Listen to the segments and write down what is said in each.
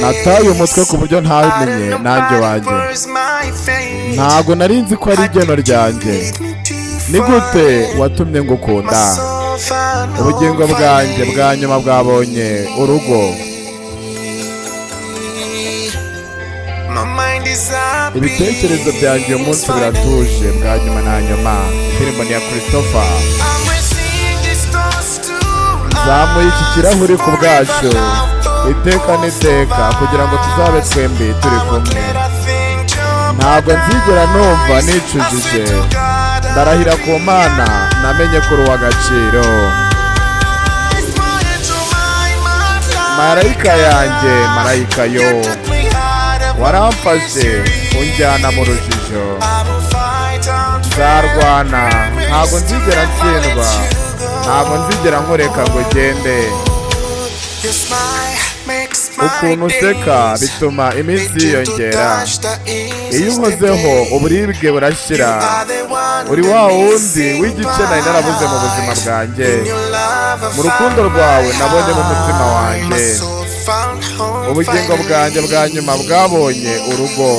nataye umutwe ku buryo ntabimenye nanjye wanjye, ntabwo nari nzi ko ari igeno ryanjye. Ni gute watumye ngukunda? Ubugingo bwanjye bwa nyuma bwabonye urugo. Ibitekerezo byanjye uyu munsi biratuje bwa nyuma na nyuma. Indirimbo ni ya Christopher. Zamuye iki kirahuri ku bwacu iteka n'iteka kugira ngo tuzabe twembi turi kumwe. Ntabwo nzigera numva nicujije, ndarahira ku Mana namenye kuri uw'agaciro. Marayika yanjye, marayika yo, waramfashe unjyana mu rujijo. Nzarwana, ntabwo nzigera ntsindwa, ntabwo nzigera nkureka ngo ugende. Ukuntu useka bituma iminsi yiyongera. Iyo unkozeho uburibwe burashira. Uri wa wundi w'igice nari narabuze mu buzima bwanjye. Mu rukundo rwawe nabonye mu mutima wanjye. Ubugingo bwanjye bwa nyuma bwabonye urugo.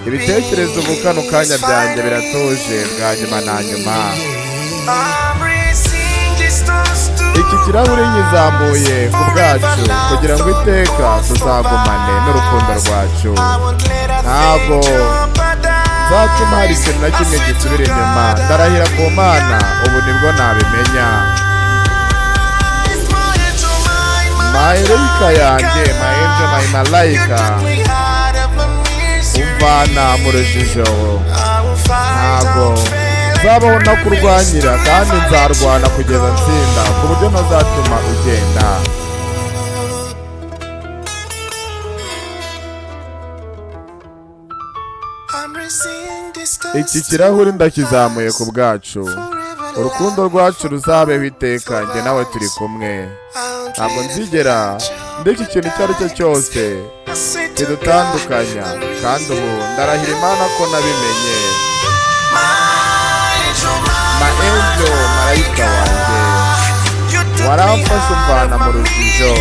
Ibitekerezo ubu kano kanya byanjye biratuje bwa nyuma na nyuma. Iki kirahuri nyizamuye ku bwacu kugira ngo iteka tuzagumane n'urukundo rwacu. Ntabwo nzatuma hari ikintu na kimwe gisubira inyuma. Ndarahira ku Mana ubu nibwo nabimenya. Marayika yanjye, my angel, my malaika, umvana mu rujijo. Ntabwo nzabaho nakurwanyira kandi nzarwana kugeza nsinda ku buryo ntazatuma ugenda. Iki kirahuri ndakizamuye ku bwacu. Urukundo rwacu ruzabeho iteka, njye nawe turi kumwe. Ntabwo nzigera ndeka ikintu icyo ari cyo cyose kidutandukanya, kandi ubu ndarahira Imana ko nabimenye. Ma angel, marayika wanjye, waramfashe umvana mu rujijo.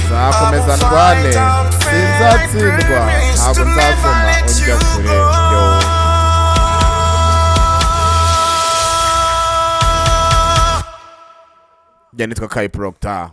Nzakomeza ndwane, sinzatsindwa, ntabwo nzatuma ujya kure yo. Nitwa Kai Proctor.